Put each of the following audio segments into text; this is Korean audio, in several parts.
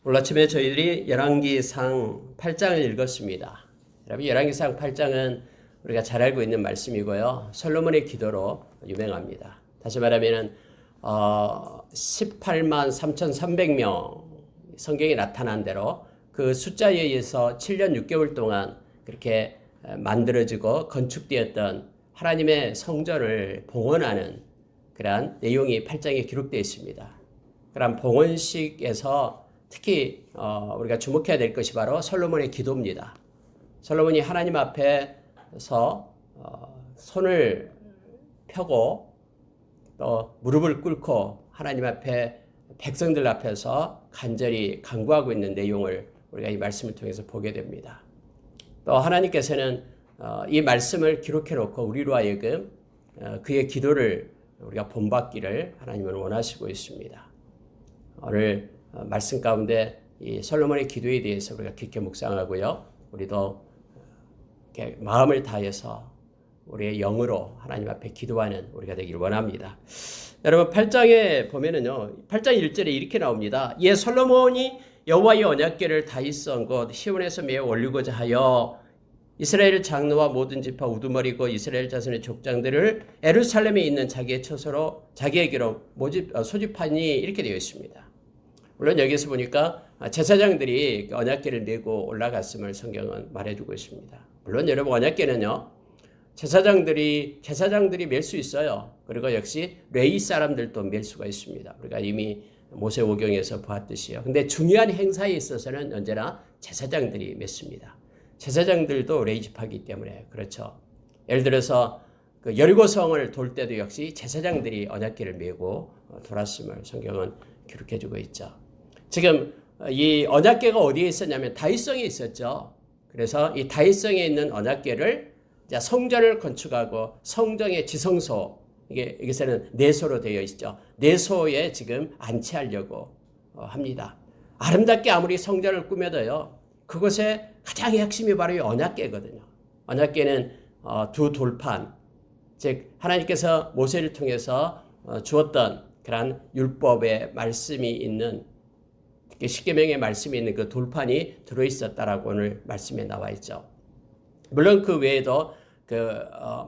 오늘 아침에 저희들이 열왕기상 8장을 읽었습니다. 여러분, 열왕기상 8장은 우리가 잘 알고 있는 말씀이고요. 솔로몬의 기도로 유명합니다. 다시 말하면 18만 3,300명 성경에 나타난 대로 그 숫자에 의해서 7년 6개월 동안 그렇게 만들어지고 건축되었던 하나님의 성전을 봉헌하는 그러한 내용이 8장에 기록되어 있습니다. 그런 봉헌식에서 특히 우리가 주목해야 될 것이 바로 솔로몬의 기도입니다. 솔로몬이 하나님 앞에서 손을 펴고 또 무릎을 꿇고 하나님 앞에 백성들 앞에서 간절히 간구하고 있는 내용을 우리가 이 말씀을 통해서 보게 됩니다. 또 하나님께서는 이 말씀을 기록해 놓고 우리로 하여금 그의 기도를 우리가 본받기를 하나님은 원하시고 있습니다. 오늘 말씀 가운데 이 솔로몬의 기도에 대해서 우리가 깊게 묵상하고요. 우리도 이렇게 마음을 다해서 우리의 영으로 하나님 앞에 기도하는 우리가 되기를 원합니다. 여러분 8장에 보면은요. 8장 1절에 이렇게 나옵니다. 이에 솔로몬이 여호와의 언약궤를 다윗성 곧 시온에서 메어 올리고자 하여 이스라엘 장로와 모든 지파 우두머리고 이스라엘 자손의 족장들을 예루살렘에 있는 자기의 처소로 자기에게로 소집하니 이렇게 되어 있습니다. 물론 여기서 보니까 제사장들이 언약궤를 메고 올라갔음을 성경은 말해주고 있습니다. 물론 여러분 언약궤는요 제사장들이 맬 수 있어요. 그리고 역시 레위 사람들도 맬 수가 있습니다. 우리가 이미 모세오경에서 보았듯이요. 근데 중요한 행사에 있어서는 언제나 제사장들이 맸습니다. 제사장들도 레위 지파이기 때문에 그렇죠. 예를 들어서 그 여리고성을 돌 때도 역시 제사장들이 언약궤를 메고 돌았음을 성경은 기록해주고 있죠. 지금 이 언약궤가 어디에 있었냐면 다윗성에 있었죠. 그래서 이 다윗성에 있는 언약궤를 성전을 건축하고 성전의 지성소, 여기서는 내소로 되어 있죠. 내소에 지금 안치하려고 합니다. 아름답게 아무리 성전을 꾸며도요. 그곳의 가장 핵심이 바로 이 언약궤거든요. 언약궤는 두 돌판, 즉 하나님께서 모세를 통해서 주었던 그런 율법의 말씀이 있는 십계명의 말씀이 있는 그 돌판이 들어있었다라고 오늘 말씀에 나와 있죠. 물론 그 외에도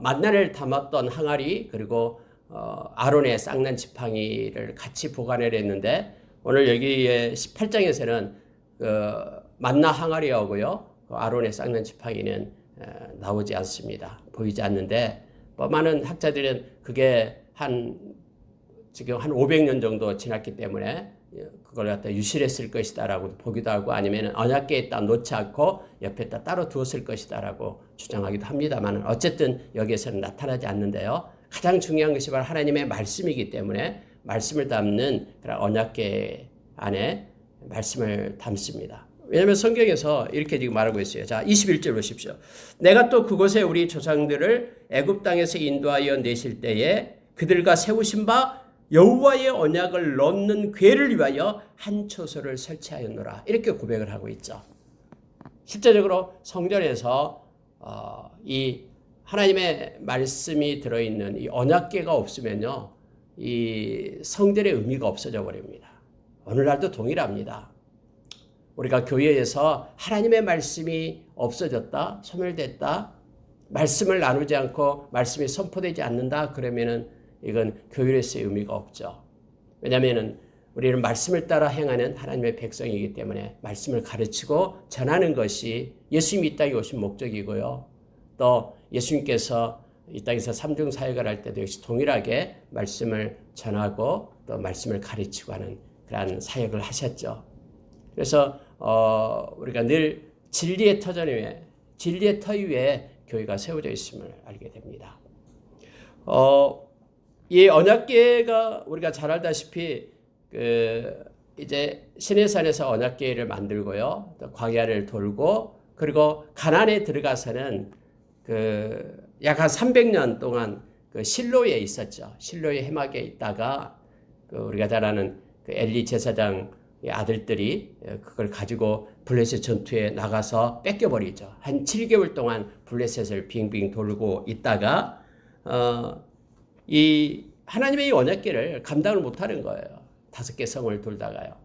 만나를 담았던 항아리 그리고 아론의 쌍난 지팡이를 같이 보관을 했는데 오늘 여기에 18장에서는 만나 항아리하고요 아론의 쌍난 지팡이는 나오지 않습니다. 보이지 않는데 많은 학자들은 그게 지금 한 500년 정도 지났기 때문에 그걸 갖다 유실했을 것이다라고 보기도 하고 아니면 언약궤에다 놓지 않고 옆에다 따로 두었을 것이다라고 주장하기도 합니다만 어쨌든 여기에서는 나타나지 않는데요. 가장 중요한 것이 바로 하나님의 말씀이기 때문에 말씀을 담는 그런 언약궤 안에 말씀을 담습니다. 왜냐하면 성경에서 이렇게 지금 말하고 있어요. 자, 21절 보십시오. 내가 또 그곳에 우리 조상들을 애굽 땅에서 인도하여 내실 때에 그들과 세우신 바 여호와의 언약을 넣는 궤를 위하여 한 처소를 설치하였노라. 이렇게 고백을 하고 있죠. 실제적으로 성전에서 이 하나님의 말씀이 들어있는 이 언약궤가 없으면요, 이 성전의 의미가 없어져 버립니다. 오늘날도 동일합니다. 우리가 교회에서 하나님의 말씀이 없어졌다, 소멸됐다, 말씀을 나누지 않고 말씀이 선포되지 않는다 그러면은 이건 교회로서의 의미가 없죠. 왜냐하면 우리는 말씀을 따라 행하는 하나님의 백성이기 때문에 말씀을 가르치고 전하는 것이 예수님이 이 땅에 오신 목적이고요. 또 예수님께서 이 땅에서 삼중 사역을 할 때도 역시 동일하게 말씀을 전하고 또 말씀을 가르치고 하는 그러한 사역을 하셨죠. 그래서 우리가 늘 진리의 터 위에 교회가 세워져 있음을 알게 됩니다. 이 언약궤가 우리가 잘 알다시피 이제 시내산에서 언약궤를 만들고요, 또 광야를 돌고 그리고 가나안에 들어가서는 약 한 300년 동안 실로에 있었죠. 실로의 해막에 있다가 우리가 잘 아는 엘리 제사장의 아들들이 그걸 가지고 블레셋 전투에 나가서 뺏겨버리죠. 한 7개월 동안 블레셋을 빙빙 돌고 있다가 이 하나님의 이 언약궤를 감당을 못하는 거예요. 5개 성을 돌다가요.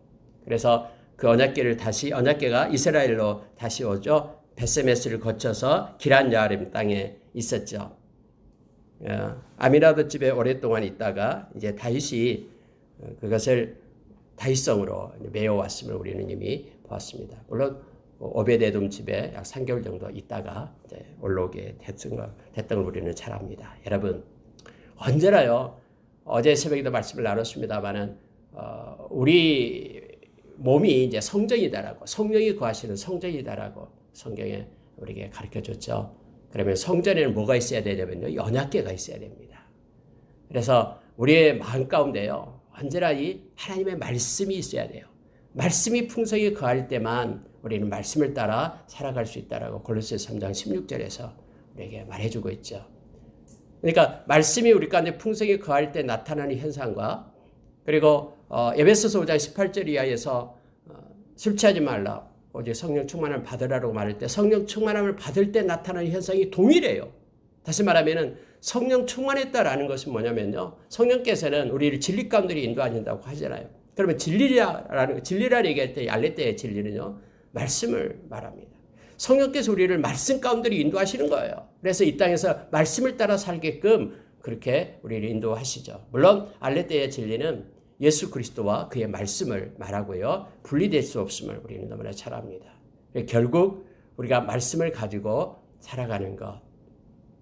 그래서 그 언약궤가 이스라엘로 다시 오죠. 베세메스를 거쳐서 기란 야림 땅에 있었죠. 아미나도 집에 오랫동안 있다가 이제 다윗이 그것을 다윗성으로 메워왔음을 우리는 이미 보았습니다. 물론 오베데돔 집에 약 3개월 정도 있다가 이제 올라오게 됐던 걸 우리는 잘 압니다. 여러분, 언제나요, 어제 새벽에도 말씀을 나눴습니다만은, 우리 몸이 이제 성전이다라고, 성령이 거하시는 성전이다라고 성경에 우리에게 가르쳐 줬죠. 그러면 성전에는 뭐가 있어야 되냐면요, 언약궤가 있어야 됩니다. 그래서 우리의 마음 가운데요, 언제나 이 하나님의 말씀이 있어야 돼요. 말씀이 풍성히 거할 때만 우리는 말씀을 따라 살아갈 수 있다라고 골로새서 3장 16절에서 우리에게 말해주고 있죠. 그러니까 말씀이 우리 가운데 풍성히 거할 때 나타나는 현상과, 그리고 에베소서 5장 18절 이하에서 술 취하지 말라, 오직 성령 충만함을 받으라고 말할 때 성령 충만함을 받을 때 나타나는 현상이 동일해요. 다시 말하면은 성령 충만했다라는 것은 뭐냐면요, 성령께서는 우리를 진리 가운데로 인도하신다고 하잖아요. 그러면 진리라 얘기할 때 알레떼의 진리는요, 말씀을 말합니다. 성령께서 우리를 말씀 가운데로 인도하시는 거예요. 그래서 이 땅에서 말씀을 따라 살게끔 그렇게 우리를 인도하시죠. 물론 알레떼의 진리는 예수 그리스도와 그의 말씀을 말하고요, 분리될 수 없음을 우리는 너무나 잘 압니다. 결국 우리가 말씀을 가지고 살아가는 것,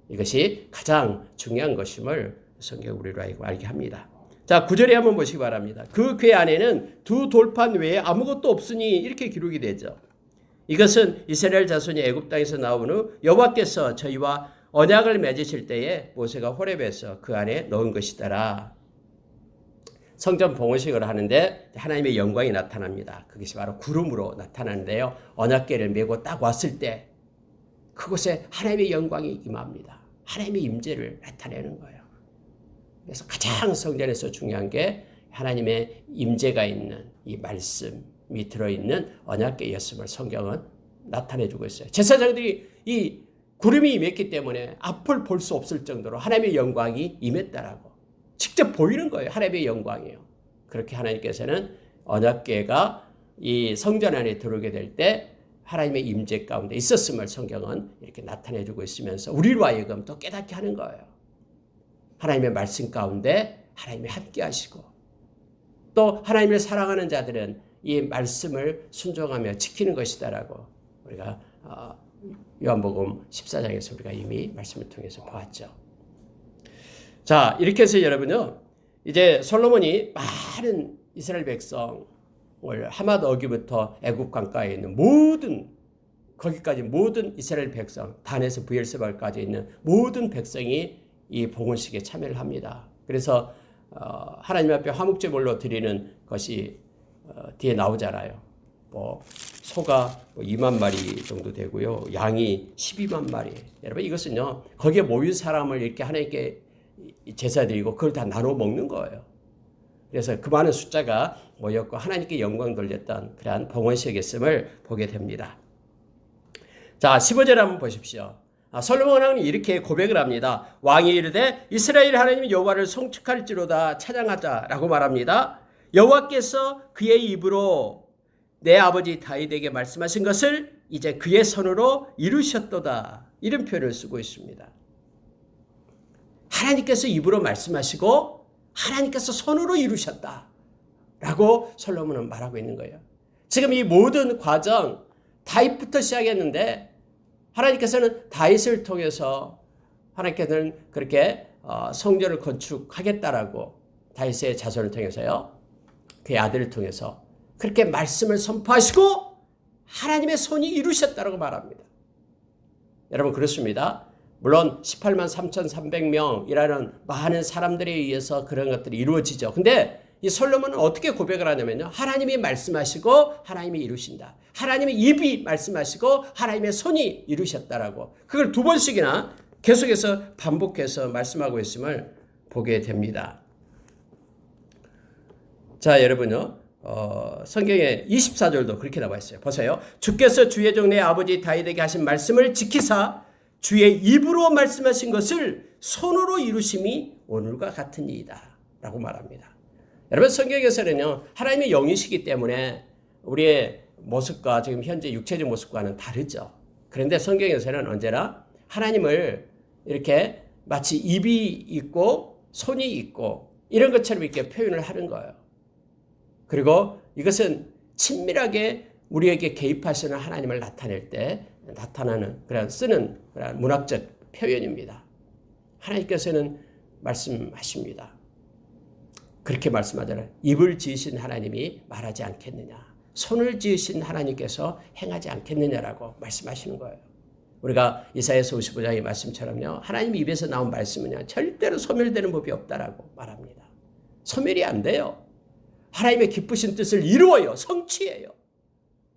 이것이 가장 중요한 것임을 성경 우리로 알게 합니다. 자, 9절에 한번 보시기 바랍니다. 그 궤 안에는 두 돌판 외에 아무것도 없으니, 이렇게 기록이 되죠. 이것은 이스라엘 자손이 애굽 땅에서 나온 후 여호와께서 저희와 언약을 맺으실 때에 모세가 호렙에서 그 안에 넣은 것이더라. 성전 봉헌식을 하는데 하나님의 영광이 나타납니다. 그것이 바로 구름으로 나타나는데요, 언약궤를 메고 딱 왔을 때 그곳에 하나님의 영광이 임합니다. 하나님의 임재를 나타내는 거예요. 그래서 가장 성전에서 중요한 게 하나님의 임재가 있는 이 말씀이 들어있는 언약궤였음을 성경은 나타내주고 있어요. 제사장들이 이 구름이 임했기 때문에 앞을 볼 수 없을 정도로 하나님의 영광이 임했다라고 직접 보이는 거예요. 하나님의 영광이에요. 그렇게 하나님께서는 언약궤가 이 성전 안에 들어오게 될 때 하나님의 임재 가운데 있었음을 성경은 이렇게 나타내주고 있으면서 우리로 하여금 또 깨닫게 하는 거예요. 하나님의 말씀 가운데 하나님이 함께 하시고, 또 하나님을 사랑하는 자들은 이 말씀을 순종하며 지키는 것이다라고 우리가 요한복음 14장에서 우리가 이미 말씀을 통해서 보았죠. 자, 이렇게 해서 여러분요, 이제 솔로몬이 많은 이스라엘 백성을 하맛 어기부터 애굽 강가에 있는 거기까지 모든 이스라엘 백성, 단에서 브엘세바까지 있는 모든 백성이 이 봉헌식에 참여를 합니다. 그래서 하나님 앞에 화목제물로 드리는 것이 뒤에 나오잖아요. 소가 2만 마리 정도 되고요, 양이 12만 마리. 여러분, 이것은요, 거기에 모인 사람을 이렇게 하나님께 제사 드리고 그걸 다 나눠 먹는 거예요. 그래서 그 많은 숫자가 모였고 하나님께 영광 돌렸던 그러한 봉헌식이었음을 보게 됩니다. 자, 15절 한번 보십시오. 솔로몬 왕은 이렇게 고백을 합니다. 왕이 이르되 이스라엘 하나님 여호와를 송축할지로다 찬양하자라고 말합니다. 여호와께서 그의 입으로 내 아버지 다윗에게 말씀하신 것을 이제 그의 손으로 이루셨도다, 이런 표현을 쓰고 있습니다. 하나님께서 입으로 말씀하시고 하나님께서 손으로 이루셨다라고 솔로몬은 말하고 있는 거예요. 지금 이 모든 과정, 다윗부터 시작했는데 하나님께서는 다윗을 통해서 하나님께서는 그렇게 성전을 건축하겠다라고 다윗의 자손을 통해서요, 그의 아들을 통해서 그렇게 말씀을 선포하시고 하나님의 손이 이루셨다라고 말합니다. 여러분, 그렇습니다. 물론 18만 3,300명이라는 많은 사람들에 의해서 그런 것들이 이루어지죠. 근데 이 솔로몬은 어떻게 고백을 하냐면요, 하나님이 말씀하시고 하나님이 이루신다, 하나님의 입이 말씀하시고 하나님의 손이 이루셨다라고 그걸 두 번씩이나 계속해서 반복해서 말씀하고 있음을 보게 됩니다. 자, 여러분요, 성경에 24절도 그렇게 나와 있어요. 보세요. 주께서 주의 종 내 아버지 다윗에게 하신 말씀을 지키사 주의 입으로 말씀하신 것을 손으로 이루심이 오늘과 같으니이다 라고 말합니다. 여러분, 성경에서는요, 하나님의 영이시기 때문에 우리의 모습과 지금 현재 육체적 모습과는 다르죠. 그런데 성경에서는 언제나 하나님을 이렇게 마치 입이 있고 손이 있고 이런 것처럼 이렇게 표현을 하는 거예요. 그리고 이것은 친밀하게 우리에게 개입하시는 하나님을 나타낼 때 나타나는 쓰는 그런 문학적 표현입니다. 하나님께서는 말씀하십니다. 그렇게 말씀하잖아요. 입을 지으신 하나님이 말하지 않겠느냐. 손을 지으신 하나님께서 행하지 않겠느냐라고 말씀하시는 거예요. 우리가 이사야서 55장의 말씀처럼요. 하나님 입에서 나온 말씀은요. 절대로 소멸되는 법이 없다라고 말합니다. 소멸이 안 돼요. 하나님의 기쁘신 뜻을 이루어요. 성취해요.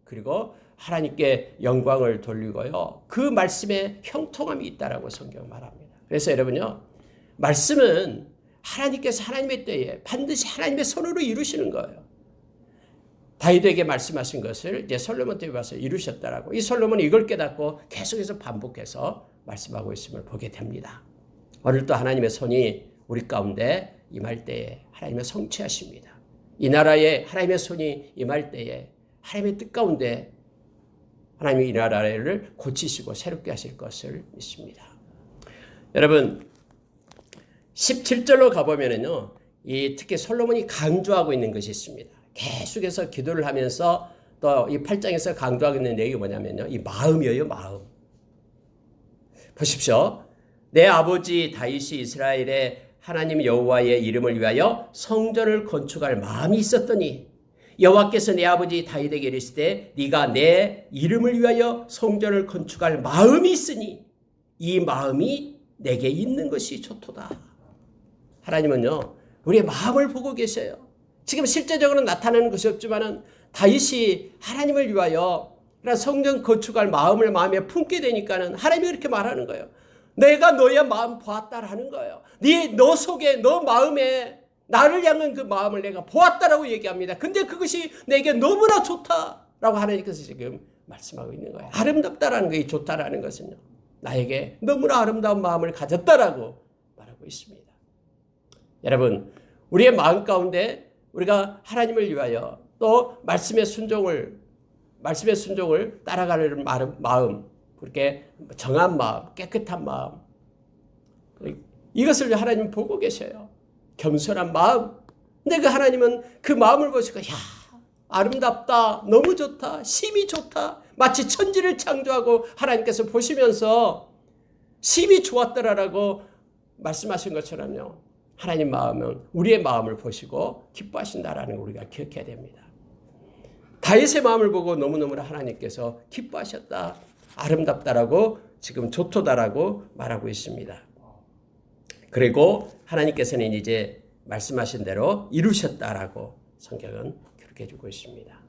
그리고 하나님께 영광을 돌리고요. 그 말씀에 형통함이 있다라고 성경은 말합니다. 그래서 여러분요. 말씀은 하나님께서 하나님의 때에 반드시 하나님의 손으로 이루시는 거예요. 다윗에게 말씀하신 것을 이제 솔로몬 때에 와서 이루셨다라고. 이 솔로몬이 이걸 깨닫고 계속해서 반복해서 말씀하고 있음을 보게 됩니다. 오늘 또 하나님의 손이 우리 가운데 임할 때에 하나님의 성취하십니다. 이 나라에 하나님의 손이 임할 때에 하나님의 뜻 가운데 하나님이 이 나라를 고치시고 새롭게 하실 것을 믿습니다. 여러분 17절로 가보면은요, 특히 솔로몬이 강조하고 있는 것이 있습니다. 계속해서 기도를 하면서 또 이 8장에서 강조하고 있는 내용이 뭐냐면요, 이 마음이에요, 마음. 보십시오. 내 아버지 다윗이 이스라엘의 하나님 여호와의 이름을 위하여 성전을 건축할 마음이 있었더니 여호와께서 내 아버지 다윗에게 이르시되 네가 내 이름을 위하여 성전을 건축할 마음이 있으니 이 마음이 내게 있는 것이 좋도다. 하나님은요, 우리의 마음을 보고 계셔요. 지금 실제적으로 나타나는 것이 없지만은 다윗이 하나님을 위하여 성전 건축할 마음을 마음에 품게 되니까는 하나님이 그렇게 말하는 거예요. 내가 너의 마음 보았다라는 거예요. 너 속에, 너 마음에 나를 향한 그 마음을 내가 보았다라고 얘기합니다. 근데 그것이 내게 너무나 좋다라고 하나님께서 지금 말씀하고 있는 거예요. 아름답다라는 것이 좋다라는 것은요, 나에게 너무나 아름다운 마음을 가졌다라고 말하고 있습니다. 여러분, 우리의 마음 가운데 우리가 하나님을 위하여 또 말씀의 순종을 따라가려는 마음, 그렇게 정한 마음, 깨끗한 마음, 이것을 하나님 보고 계셔요. 겸손한 마음. 근데 그 하나님은 그 마음을 보시고, 야, 아름답다, 너무 좋다, 심히 좋다, 마치 천지를 창조하고 하나님께서 보시면서 심히 좋았더라라고 말씀하신 것처럼요, 하나님 마음은 우리의 마음을 보시고 기뻐하신다라는 걸 우리가 기억해야 됩니다. 다윗의 마음을 보고 너무너무 하나님께서 기뻐하셨다, 아름답다라고 지금 좋도다라고 말하고 있습니다. 그리고 하나님께서는 이제 말씀하신 대로 이루셨다라고 성경은 그렇게 해주고 있습니다.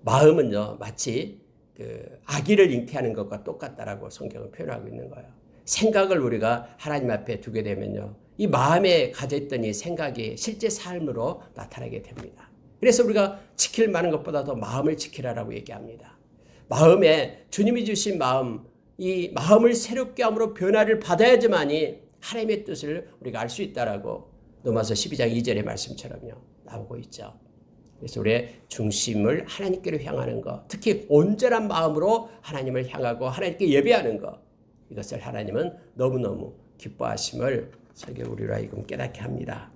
마음은요, 마치 아기를 잉태하는 것과 똑같다라고 성경은 표현하고 있는 거예요. 생각을 우리가 하나님 앞에 두게 되면요, 이 마음에 가졌던 이 생각이 실제 삶으로 나타나게 됩니다. 그래서 우리가 지킬 만한 것보다 더 마음을 지키라라고 얘기합니다. 마음에 주님이 주신 마음, 이 마음을 새롭게 함으로 변화를 받아야지만이 하나님의 뜻을 우리가 알 수 있다라고 로마서 12장 2절의 말씀처럼요, 나오고 있죠. 그래서 우리의 중심을 하나님께로 향하는 것, 특히 온전한 마음으로 하나님을 향하고 하나님께 예배하는 것, 이것을 하나님은 너무너무 기뻐하심을 설교 우리로 하여금 깨닫게 합니다.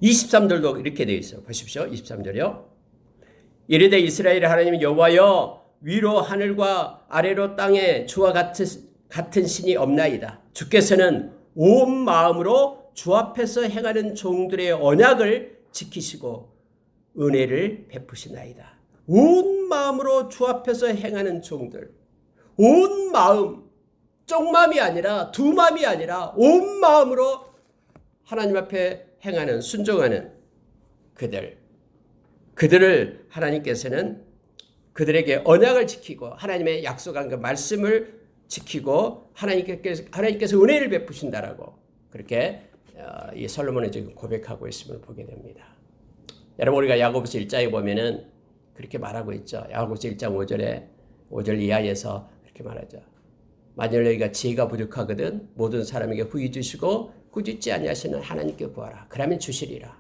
23절도 이렇게 되어 있어요. 보십시오. 23절이요. 이르되 이스라엘의 하나님 여호와여, 위로 하늘과 아래로 땅에 주와 같은 신이 없나이다. 주께서는 온 마음으로 주 앞에서 행하는 종들의 언약을 지키시고 은혜를 베푸시나이다. 온 마음으로 주 앞에서 행하는 종들, 온 마음, 쪽마음이 아니라 두 마음이 아니라 온 마음으로 하나님 앞에 행하는, 순종하는 그들을 하나님께서는 그들에게 언약을 지키고 하나님의 약속한 그 말씀을 지키고 하나님께서 은혜를 베푸신다라고 그렇게 이 솔로몬은 지금 고백하고 있음을 보게 됩니다. 여러분, 우리가 야고보서 1장에 보면은 그렇게 말하고 있죠. 야고보서 1장 5절 이하에서 그렇게 말하죠. 만일 너희가 지혜가 부족하거든 모든 사람에게 후히 주시고 꾸짖지 아니하시는 하나님께 구하라. 그러면 주시리라.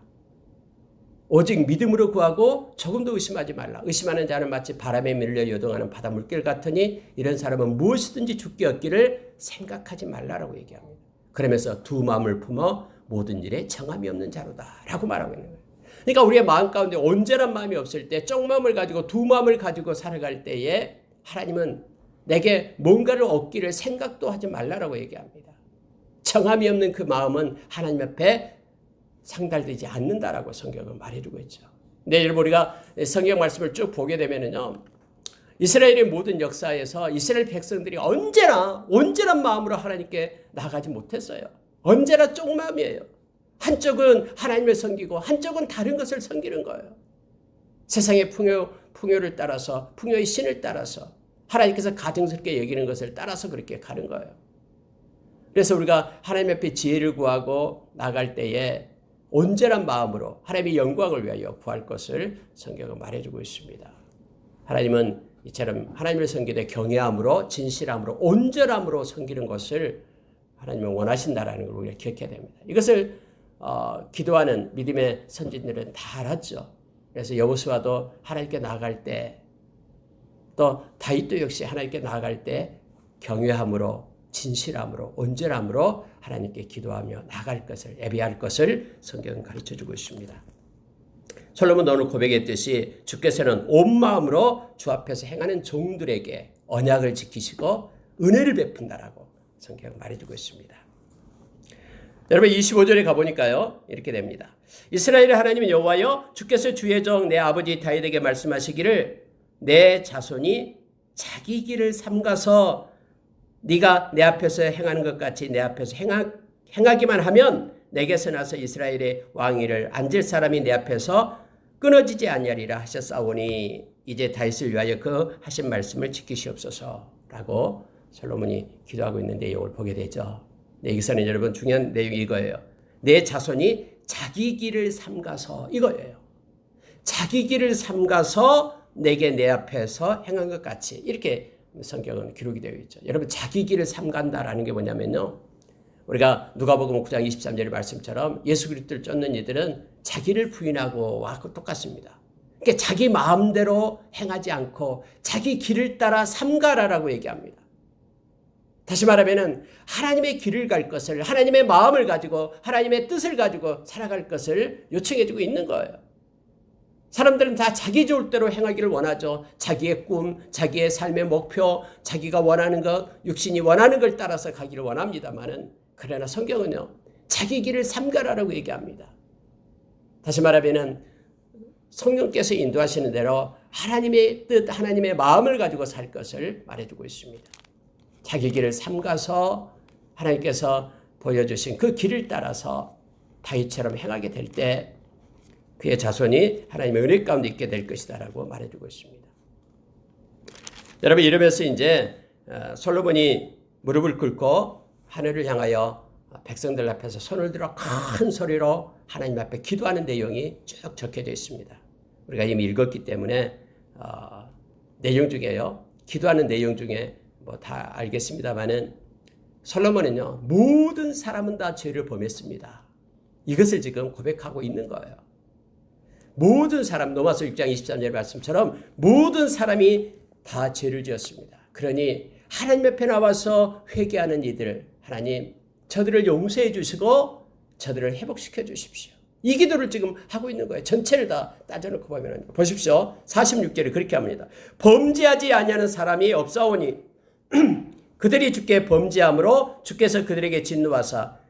오직 믿음으로 구하고 조금도 의심하지 말라. 의심하는 자는 마치 바람에 밀려 요동하는 바다 물길 같으니 이런 사람은 무엇이든지 죽게 얻기를 생각하지 말라라고 얘기합니다. 그러면서 두 마음을 품어 모든 일에 정함이 없는 자로다 라고 말하고 있는 거예요. 그러니까 우리의 마음 가운데 온전한 마음이 없을 때, 쪽마음을 가지고 두 마음을 가지고 살아갈 때에 하나님은 내게 뭔가를 얻기를 생각도 하지 말라라고 얘기합니다. 정함이 없는 그 마음은 하나님 앞에 상달되지 않는다라고 성경은 말해주고 있죠. 근데 여러분, 우리가 성경 말씀을 쭉 보게 되면은요, 이스라엘의 모든 역사에서 이스라엘 백성들이 언제나 온전한 마음으로 하나님께 나가지 못했어요. 언제나 쪽마음이에요. 한쪽은 하나님을 섬기고 한쪽은 다른 것을 섬기는 거예요. 세상의 풍요를 따라서, 풍요의 신을 따라서, 하나님께서 가증스럽게 여기는 것을 따라서 그렇게 가는 거예요. 그래서 우리가 하나님 앞에 지혜를 구하고 나갈 때에 온전한 마음으로 하나님의 영광을 위하여 구할 것을 성경은 말해주고 있습니다. 하나님은 이처럼 하나님을 섬기되 경외함으로, 진실함으로, 온전함으로 섬기는 것을 하나님은 원하신다라는 걸 우리가 기억해야 됩니다. 이것을 기도하는 믿음의 선진들은 다 알았죠. 그래서 여호수아도 하나님께 나아갈 때, 또 다윗도 역시 하나님께 나아갈 때 경외함으로, 진실함으로, 온전함으로 하나님께 기도하며 나갈 것을, 예배할 것을 성경은 가르쳐주고 있습니다. 솔로몬도 오늘 고백했듯이 주께서는 온 마음으로 주 앞에서 행하는 종들에게 언약을 지키시고 은혜를 베푼다라고 성경은 말해주고 있습니다. 여러분, 25절에 가보니까요, 이렇게 됩니다. 이스라엘의 하나님 여호와여, 주께서 주의 종 내 아버지 다윗에게 말씀하시기를 내 자손이 자기 길을 삼가서 네가 내 앞에서 행하는 것 같이 내 앞에서 행하기만 하면 내게서 나서 이스라엘의 왕위를 앉을 사람이 내 앞에서 끊어지지 아니하리라 하셨사오니 이제 다윗을 위하여 그 하신 말씀을 지키시옵소서라고 솔로몬이 기도하고 있는 내용을 보게 되죠. 여기서는 여러분 중요한 내용이 이거예요. 내 자손이 자기 길을 삼가서, 이거예요. 자기 길을 삼가서 내게 내 앞에서 행한 것 같이, 이렇게 성경은 기록이 되어 있죠. 여러분, 자기 길을 삼간다라는 게 뭐냐면요, 우리가 누가복음 9장 23절의 말씀처럼 예수 그리스도를 쫓는 이들은 자기를 부인하고와 똑같습니다. 그러니까 자기 마음대로 행하지 않고 자기 길을 따라 삼가라라고 얘기합니다. 다시 말하면 하나님의 길을 갈 것을, 하나님의 마음을 가지고 하나님의 뜻을 가지고 살아갈 것을 요청해주고 있는 거예요. 사람들은 다 자기 좋을 대로 행하기를 원하죠. 자기의 꿈, 자기의 삶의 목표, 자기가 원하는 것, 육신이 원하는 걸 따라서 가기를 원합니다만은, 그러나 성경은요, 자기 길을 삼가라라고 얘기합니다. 다시 말하면 성령께서 인도하시는 대로 하나님의 뜻, 하나님의 마음을 가지고 살 것을 말해주고 있습니다. 자기 길을 삼가서 하나님께서 보여주신 그 길을 따라서 다윗처럼 행하게 될 때 그의 자손이 하나님의 은혜 가운데 있게 될 것이다라고 말해주고 있습니다. 여러분, 이러면서 이제 솔로몬이 무릎을 꿇고 하늘을 향하여 백성들 앞에서 손을 들어 큰 소리로 하나님 앞에 기도하는 내용이 쭉 적혀져 있습니다. 우리가 이미 읽었기 때문에 내용 중에요, 기도하는 내용 중에 뭐 다 알겠습니다만은 솔로몬은요, 모든 사람은 다 죄를 범했습니다. 이것을 지금 고백하고 있는 거예요. 모든 사람, 로마서 6장 23절 말씀처럼 모든 사람이 다 죄를 지었습니다. 그러니 하나님 앞에 나와서 회개하는 이들, 하나님 저들을 용서해 주시고 저들을 회복시켜 주십시오. 이 기도를 지금 하고 있는 거예요. 전체를 다 따져놓고 보면 보십시오. 46절에 그렇게 합니다. 범죄하지 아니하는 사람이 없사오니 그들이 주께 범죄함으로 주께서 그들에게 진노하사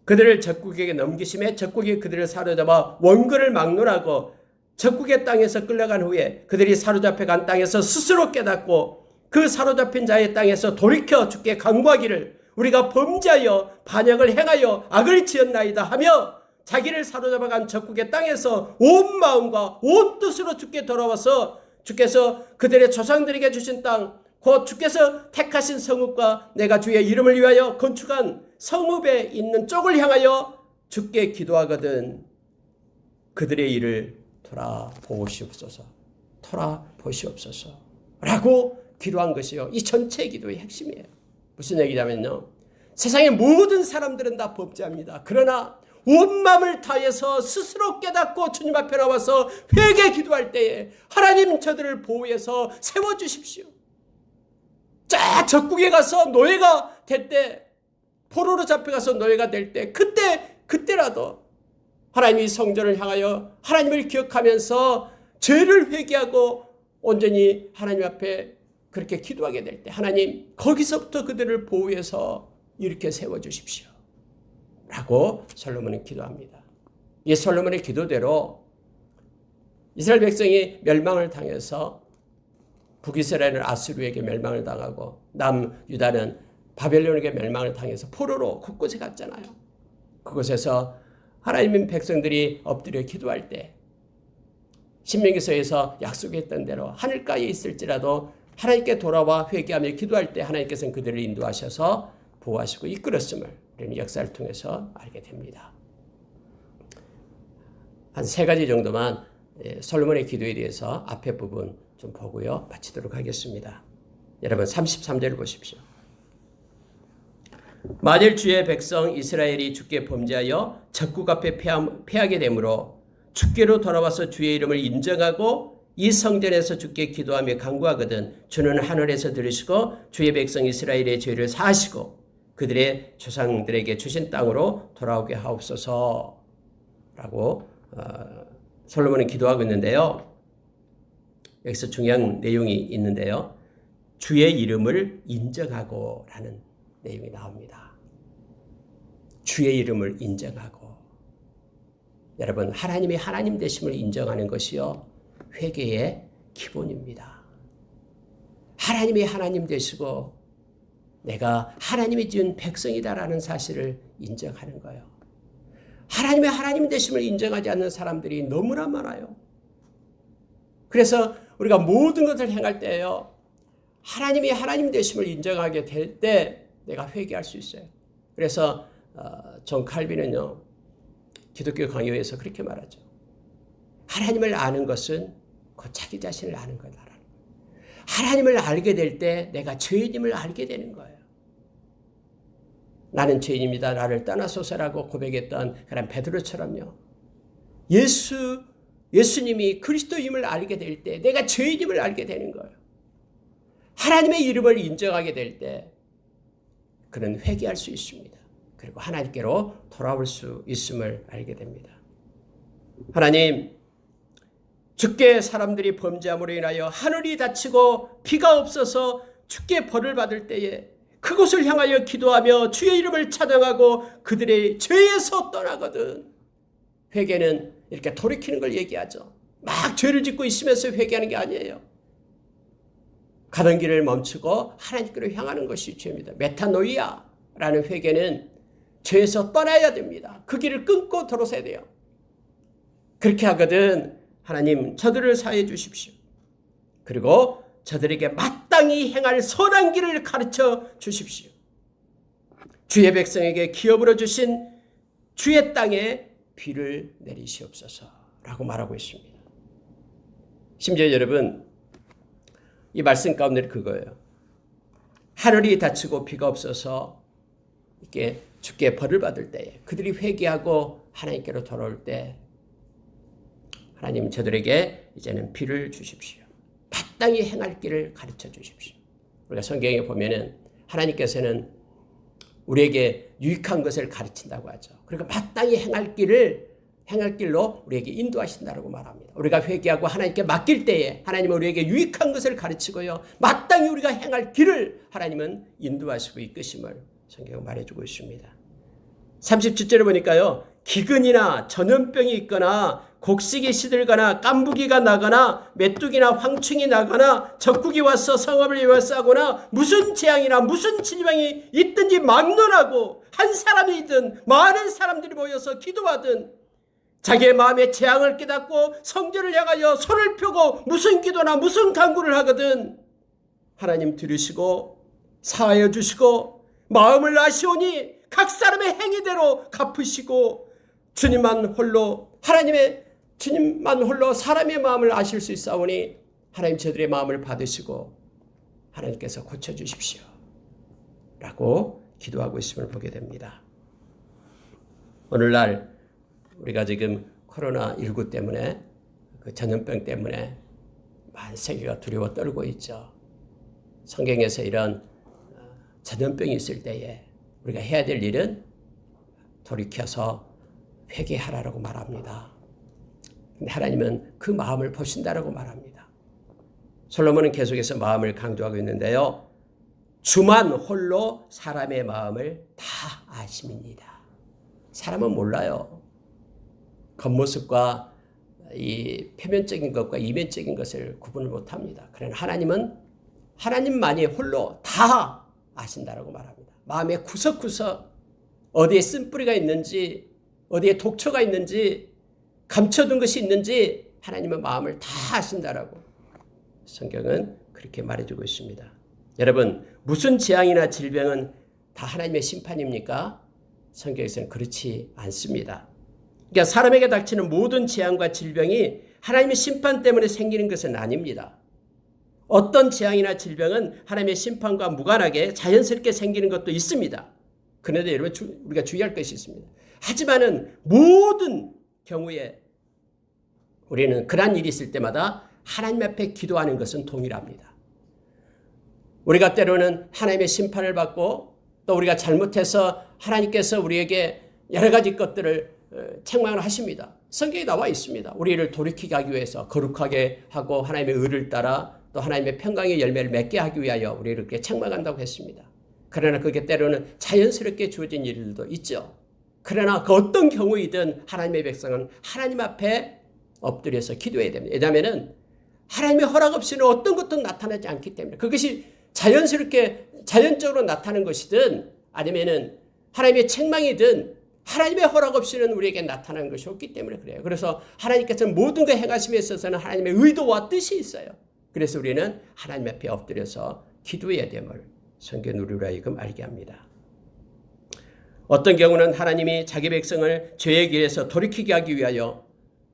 그들을 적국에게 넘기심에 적국이 그들을 사로잡아 원근을 막론하고 적국의 땅에서 끌려간 후에 그들이 사로잡혀 간 땅에서 스스로 깨닫고 그 사로잡힌 자의 땅에서 돌이켜 주께 간구하기를 우리가 범죄하여 반역을 행하여 악을 지었나이다 하며 자기를 사로잡아 간 적국의 땅에서 온 마음과 온 뜻으로 주께 돌아와서 주께서 그들의 조상들에게 주신 땅 곧 주께서 택하신 성읍과 내가 주의 이름을 위하여 건축한 성읍에 있는 쪽을 향하여 주께 기도하거든 그들의 일을 돌아보시옵소서. 라고 기도한 것이요, 이 전체 기도의 핵심이에요. 무슨 얘기냐면요, 세상의 모든 사람들은 다 범죄합니다. 그러나 온 마음을 다해서 스스로 깨닫고 주님 앞에 나와서 회개 기도할 때에 하나님 저들을 보호해서 세워주십시오. 쫙 적국에 가서 노예가 될 때, 포로로 잡혀가서 노예가 될 때, 그때라도 하나님이 성전을 향하여 하나님을 기억하면서 죄를 회개하고 온전히 하나님 앞에 그렇게 기도하게 될 때, 하나님 거기서부터 그들을 보호해서 이렇게 세워주십시오 라고 솔로몬은 기도합니다. 이 솔로몬의 기도대로 이스라엘 백성이 멸망을 당해서 북이스라엘은 아수르에게 멸망을 당하고 남유다는 바벨론에게 멸망을 당해서 포로로 곳곳에 갔잖아요. 그곳에서 하나님의 백성들이 엎드려 기도할 때 신명기서에서 약속했던 대로 하늘가에 있을지라도 하나님께 돌아와 회개하며 기도할 때 하나님께서는 그들을 인도하셔서 보호하시고 이끌었음을 우리는 역사를 통해서 알게 됩니다. 한 3가지 정도만 솔로몬의 기도에 대해서 앞에 부분 좀 보고요. 마치도록 하겠습니다. 여러분 33절을 보십시오. 만일 주의 백성 이스라엘이 주께 범죄하여 적국 앞에 패하게 되므로 주께로 돌아와서 주의 이름을 인정하고 이 성전에서 주께 기도하며 간구하거든 주는 하늘에서 들으시고 주의 백성 이스라엘의 죄를 사하시고 그들의 조상들에게 주신 땅으로 돌아오게 하옵소서 라고 솔로몬은 기도하고 있는데요. 여기서 중요한 내용이 있는데요. 주의 이름을 인정하고 라는 내용이 나옵니다. 주의 이름을 인정하고. 여러분, 하나님이 하나님 되심을 인정하는 것이요, 회개의 기본입니다. 하나님이 하나님 되시고 내가 하나님이 지은 백성이다라는 사실을 인정하는 거예요. 하나님의 하나님 되심을 인정하지 않는 사람들이 너무나 많아요. 그래서 우리가 모든 것을 행할 때요, 하나님이 하나님 되심을 인정하게 될 때 내가 회개할 수 있어요. 그래서 존 칼빈은요, 기독교 강요에서 그렇게 말하죠. 하나님을 아는 것은 곧 자기 자신을 아는 거다라는 거예요. 하나님을 알게 될 때 내가 죄인임을 알게 되는 거예요. 나는 죄인입니다. 나를 떠나소서라고 고백했던 그런 베드로처럼요. 예수님이 그리스도임을 알게 될 때 내가 죄인임을 알게 되는 거예요. 하나님의 이름을 인정하게 될 때 그는 회개할 수 있습니다. 그리고 하나님께로 돌아올 수 있음을 알게 됩니다. 하나님, 주께 사람들이 범죄함으로 인하여 하늘이 닫히고 비가 없어서 주께 벌을 받을 때에 그곳을 향하여 기도하며 주의 이름을 찬양하고 그들의 죄에서 떠나거든. 회개는 이렇게 돌이키는 걸 얘기하죠. 막 죄를 짓고 있으면서 회개하는 게 아니에요. 가던 길을 멈추고 하나님께로 향하는 것이 죄입니다. 메타노이아라는 회개는 죄에서 떠나야 됩니다. 그 길을 끊고 들어서야 돼요. 그렇게 하거든 하나님 저들을 사해 주십시오. 그리고 저들에게 마땅히 행할 선한 길을 가르쳐 주십시오. 주의 백성에게 기업으로 주신 주의 땅에 비를 내리시옵소서라고 말하고 있습니다. 심지어 여러분, 이 말씀 가운데 그거예요. 하늘이 닫히고 비가 없어서 이렇게 주께 벌을 받을 때에 그들이 회개하고 하나님께로 돌아올 때 하나님 저들에게 이제는 비를 주십시오. 마땅히 행할 길을 가르쳐 주십시오. 우리가 성경에 보면은 하나님께서는 우리에게 유익한 것을 가르친다고 하죠. 그러니까 마땅히 행할 길로 우리에게 인도하신다고 말합니다. 우리가 회개하고 하나님께 맡길 때에 하나님은 우리에게 유익한 것을 가르치고요, 마땅히 우리가 행할 길을 하나님은 인도하시고 이끄심을 성경은 말해주고 있습니다. 37절에 보니까요, 기근이나 전염병이 있거나 곡식이 시들거나 깐부기가 나거나 메뚜기나 황충이 나거나 적국이 와서 성읍을 에워싸거나 무슨 재앙이나 무슨 질병이 있든지 막론하고 한 사람이든 많은 사람들이 모여서 기도하든 자기의 마음의 재앙을 깨닫고 성전을 향하여 손을 펴고 무슨 기도나 무슨 간구를 하거든 하나님 들으시고 사하여 주시고 마음을 아시오니 각 사람의 행위대로 갚으시고 주님만 홀로 사람의 마음을 아실 수 있사오니 하나님 저들의 마음을 받으시고 하나님께서 고쳐주십시오 라고 기도하고 있음을 보게 됩니다. 오늘날 우리가 지금 코로나19 때문에 그 전염병 때문에 만 세계가 두려워 떨고 있죠. 성경에서 이런 전염병이 있을 때에 우리가 해야 될 일은 돌이켜서 회개하라고 말합니다. 근데 하나님은 그 마음을 보신다라고 말합니다. 솔로몬은 계속해서 마음을 강조하고 있는데요. 주만 홀로 사람의 마음을 다 아심이니이다. 사람은 몰라요. 겉모습과 이 표면적인 것과 이면적인 것을 구분을 못합니다. 그러나 하나님은 하나님만이 홀로 다 아신다라고 말합니다. 마음의 구석구석 어디에 쓴뿌리가 있는지 어디에 독초가 있는지 감춰둔 것이 있는지 하나님은 마음을 다 아신다라고 성경은 그렇게 말해주고 있습니다. 여러분, 무슨 재앙이나 질병은 다 하나님의 심판입니까? 성경에서는 그렇지 않습니다. 그러니까 사람에게 닥치는 모든 재앙과 질병이 하나님의 심판 때문에 생기는 것은 아닙니다. 어떤 재앙이나 질병은 하나님의 심판과 무관하게 자연스럽게 생기는 것도 있습니다. 그런데 여러분, 우리가 주의할 것이 있습니다. 하지만은 모든 경우에 우리는 그런 일이 있을 때마다 하나님 앞에 기도하는 것은 동일합니다. 우리가 때로는 하나님의 심판을 받고 또 우리가 잘못해서 하나님께서 우리에게 여러 가지 것들을 책망을 하십니다. 성경에 나와 있습니다. 우리를 돌이키게 하기 위해서 거룩하게 하고 하나님의 의를 따라 또 하나님의 평강의 열매를 맺게 하기 위하여 우리를 그렇게 책망한다고 했습니다. 그러나 그게 때로는 자연스럽게 주어진 일들도 있죠. 그러나 그 어떤 경우이든 하나님의 백성은 하나님 앞에 엎드려서 기도해야 됩니다. 왜냐하면 하나님의 허락 없이는 어떤 것도 나타나지 않기 때문에 그것이 자연스럽게 자연적으로 나타나는 것이든 아니면은 하나님의 책망이든 하나님의 허락 없이는 우리에게 나타나는 것이 없기 때문에 그래요. 그래서 하나님께서는 모든 것 행하심에 있어서는 하나님의 의도와 뜻이 있어요. 그래서 우리는 하나님 앞에 엎드려서 기도해야 됨을 성경 우리로 하여금 알게 합니다. 어떤 경우는 하나님이 자기 백성을 죄의 길에서 돌이키게 하기 위하여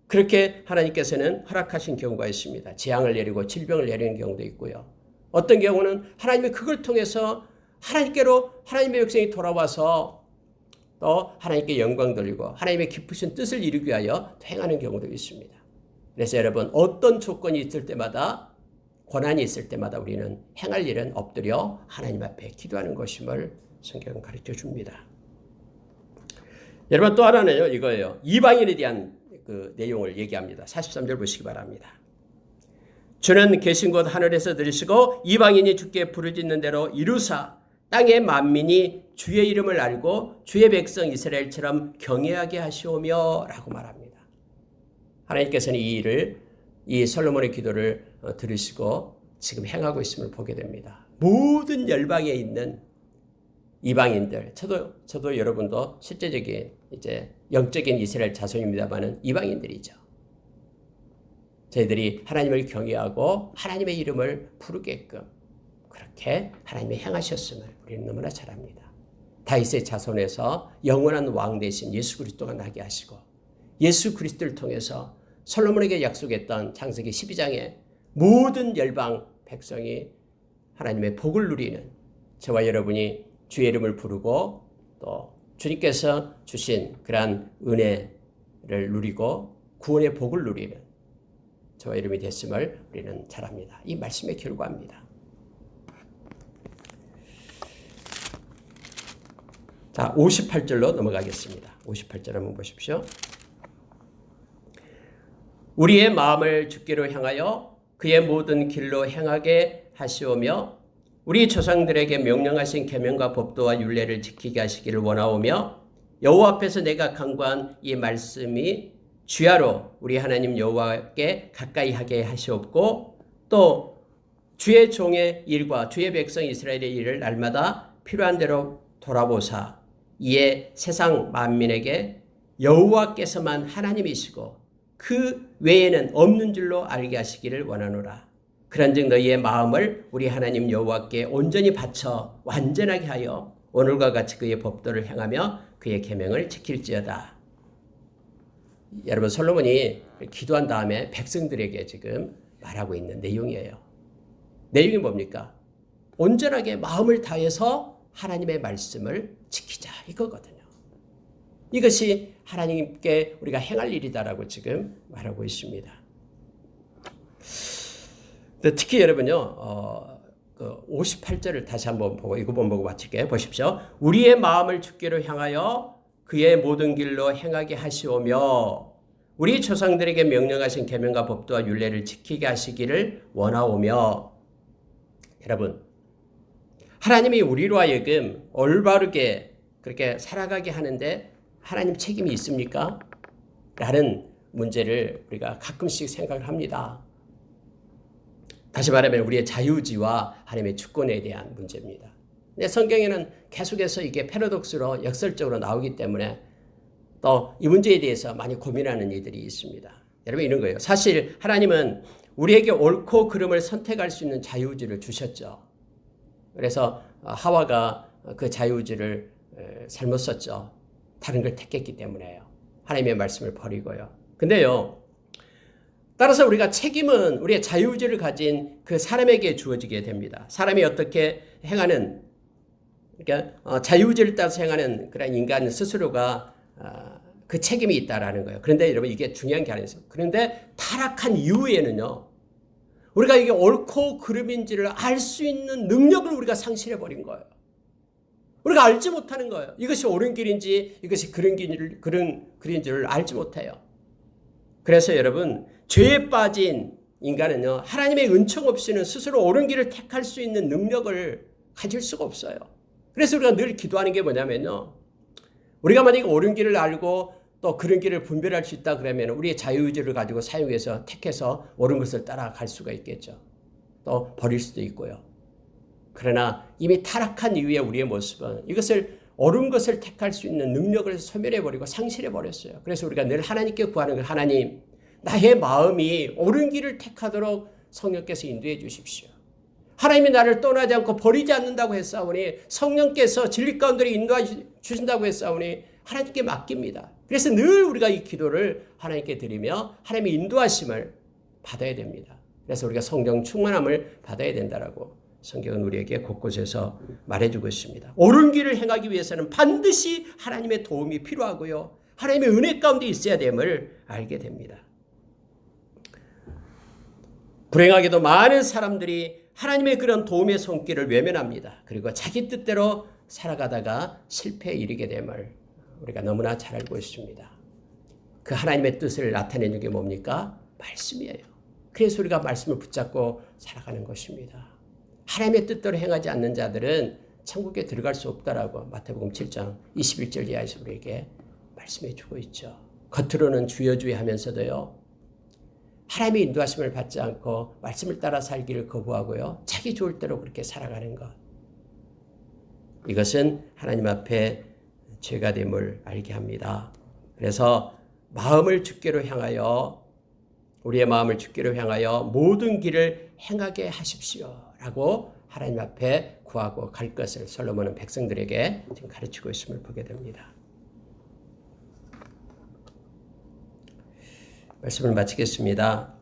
그렇게 하나님께서는 허락하신 경우가 있습니다. 재앙을 내리고 질병을 내리는 경우도 있고요. 어떤 경우는 하나님이 그걸 통해서 하나님께로 하나님의 백성이 돌아와서 또 하나님께 영광 돌리고 하나님의 깊으신 뜻을 이루기 위하여 행하는 경우도 있습니다. 그래서 여러분, 어떤 조건이 있을 때마다 고난이 있을 때마다 우리는 행할 일은 엎드려 하나님 앞에 기도하는 것임을 성경은 가르쳐 줍니다. 여러분, 또 하나는요, 이거예요. 이방인에 대한 그 내용을 얘기합니다. 43절 보시기 바랍니다. 주는 계신 곳 하늘에서 들으시고 이방인이 주께 부르짖는 대로 이루사 땅의 만민이 주의 이름을 알고 주의 백성 이스라엘처럼 경외하게 하시오며 라고 말합니다. 하나님께서는 이 일을 이 솔로몬의 기도를 들으시고 지금 행하고 있음을 보게 됩니다. 모든 열방에 있는 이방인들, 저도 여러분도 실제적인 이제 영적인 이스라엘 자손입니다만은 이방인들이죠. 저희들이 하나님을 경외하고 하나님의 이름을 부르게끔 그렇게 하나님이 행하셨음을 우리는 너무나 잘 압니다. 다윗의 자손에서 영원한 왕 되신 예수 그리스도가 나게 하시고 예수 그리스도를 통해서 솔로몬에게 약속했던 창세기 12장에 모든 열방 백성이 하나님의 복을 누리는 저와 여러분이 주의 이름을 부르고 또 주님께서 주신 그러한 은혜를 누리고 구원의 복을 누리는 저와 이름이 됐음을 우리는 잘 압니다. 이 말씀의 결과입니다. 자, 58절로 넘어가겠습니다. 58절 한번 보십시오. 우리의 마음을 주께로 향하여 그의 모든 길로 행하게 하시오며 우리 조상들에게 명령하신 계명과 법도와 율례를 지키게 하시기를 원하오며 여호와 앞에서 내가 간구한 이 말씀이 주야로 우리 하나님 여호와께 가까이 하게 하시옵고 또 주의 종의 일과 주의 백성 이스라엘의 일을 날마다 필요한 대로 돌아보사 이에 세상 만민에게 여호와께서만 하나님이시고 그 외에는 없는 줄로 알게 하시기를 원하노라. 그런즉 너희의 마음을 우리 하나님 여호와께 온전히 바쳐 완전하게 하여 오늘과 같이 그의 법도를 행하며 그의 계명을 지킬지어다. 여러분, 솔로몬이 기도한 다음에 백성들에게 지금 말하고 있는 내용이에요. 내용이 뭡니까? 온전하게 마음을 다해서 하나님의 말씀을 지키자 이거거든요. 이것이 하나님께 우리가 행할 일이다라고 지금 말하고 있습니다. 특히 여러분요, 58절을 다시 한번 보고 이거 보고 마칠게요. 보십시오. 우리의 마음을 주께로 향하여 그의 모든 길로 행하게 하시오며 우리 조상들에게 명령하신 계명과 법도와 율례를 지키게 하시기를 원하오며. 여러분, 하나님이 우리로 하여금 올바르게 그렇게 살아가게 하는데 하나님 책임이 있습니까? 라는 문제를 우리가 가끔씩 생각을 합니다. 다시 말하면 우리의 자유지와 하나님의 주권에 대한 문제입니다. 근데 성경에는 계속해서 이게 패러독스로 역설적으로 나오기 때문에 또 이 문제에 대해서 많이 고민하는 이들이 있습니다. 여러분, 이런 거예요. 사실 하나님은 우리에게 옳고 그름을 선택할 수 있는 자유지를 주셨죠. 그래서 하와가 그 자유지를 잘못 썼죠. 다른 걸 택했기 때문에요. 하나님의 말씀을 버리고요. 근데요, 따라서 우리가 책임은 우리의 자유의지를 가진 그 사람에게 주어지게 됩니다. 사람이 어떻게 행하는, 그러니까 자유의지를 따라서 행하는 그런 인간 스스로가 그 책임이 있다라는 거예요. 그런데 여러분, 이게 중요한 게 아니죠. 그런데 타락한 이후에는요, 우리가 이게 옳고 그름인지를 알 수 있는 능력을 우리가 상실해버린 거예요. 우리가 알지 못하는 거예요. 이것이 옳은 길인지 이것이 그른 길인지를 알지 못해요. 그래서 여러분, 죄에 빠진 인간은요, 하나님의 은총 없이는 스스로 옳은 길을 택할 수 있는 능력을 가질 수가 없어요. 그래서 우리가 늘 기도하는 게 뭐냐면요, 우리가 만약에 옳은 길을 알고 또 그런 길을 분별할 수 있다 그러면 우리의 자유의지를 가지고 사용해서 택해서 옳은 것을 따라갈 수가 있겠죠. 또 버릴 수도 있고요. 그러나 이미 타락한 이후에 우리의 모습은 이것을 옳은 것을 택할 수 있는 능력을 소멸해버리고 상실해버렸어요. 그래서 우리가 늘 하나님께 구하는 거, 하나님, 나의 마음이 옳은 길을 택하도록 성령께서 인도해 주십시오. 하나님이 나를 떠나지 않고 버리지 않는다고 했사오니, 성령께서 진리 가운데로 인도해 주신다고 했사오니 하나님께 맡깁니다. 그래서 늘 우리가 이 기도를 하나님께 드리며 하나님의 인도하심을 받아야 됩니다. 그래서 우리가 성령 충만함을 받아야 된다라고 성경은 우리에게 곳곳에서 말해주고 있습니다. 옳은 길을 행하기 위해서는 반드시 하나님의 도움이 필요하고요, 하나님의 은혜 가운데 있어야 됨을 알게 됩니다. 불행하게도 많은 사람들이 하나님의 그런 도움의 손길을 외면합니다. 그리고 자기 뜻대로 살아가다가 실패에 이르게 됨을 우리가 너무나 잘 알고 있습니다. 그 하나님의 뜻을 나타내는 게 뭡니까? 말씀이에요. 그래서 우리가 말씀을 붙잡고 살아가는 것입니다. 하나님의 뜻대로 행하지 않는 자들은 천국에 들어갈 수 없다라고 마태복음 7장 21절 이하에서 우리에게 말씀해 주고 있죠. 겉으로는 주여 주여 하면서도요, 하나님의 인도하심을 받지 않고 말씀을 따라 살기를 거부하고요, 자기 좋을 대로 그렇게 살아가는 것, 이것은 하나님 앞에 죄가 됨을 알게 합니다. 그래서 마음을 주께로 향하여, 우리의 마음을 주께로 향하여 모든 길을 행하게 하십시오 라고 하나님 앞에 구하고 갈 것을 솔로몬은 백성들에게 지금 가르치고 있음을 보게 됩니다. 말씀을 마치겠습니다.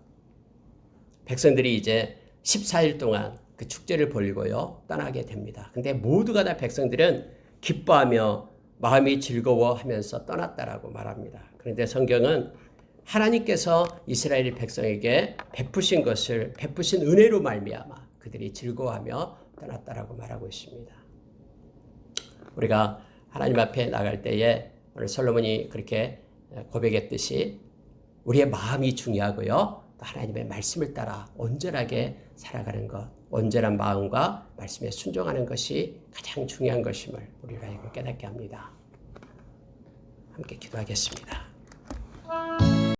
백성들이 이제 14일 동안 그 축제를 벌리고요, 떠나게 됩니다. 근데 모두가 다 백성들은 기뻐하며 마음이 즐거워하면서 떠났다라고 말합니다. 그런데 성경은 하나님께서 이스라엘 백성에게 베푸신 것을, 베푸신 은혜로 말미암아 그들이 즐거워하며 떠났다라고 말하고 있습니다. 우리가 하나님 앞에 나갈 때에 오늘 솔로몬이 그렇게 고백했듯이 우리의 마음이 중요하고요, 또 하나님의 말씀을 따라 온전하게 살아가는 것, 온전한 마음과 말씀에 순종하는 것이 가장 중요한 것임을 우리가 깨닫게 합니다. 함께 기도하겠습니다.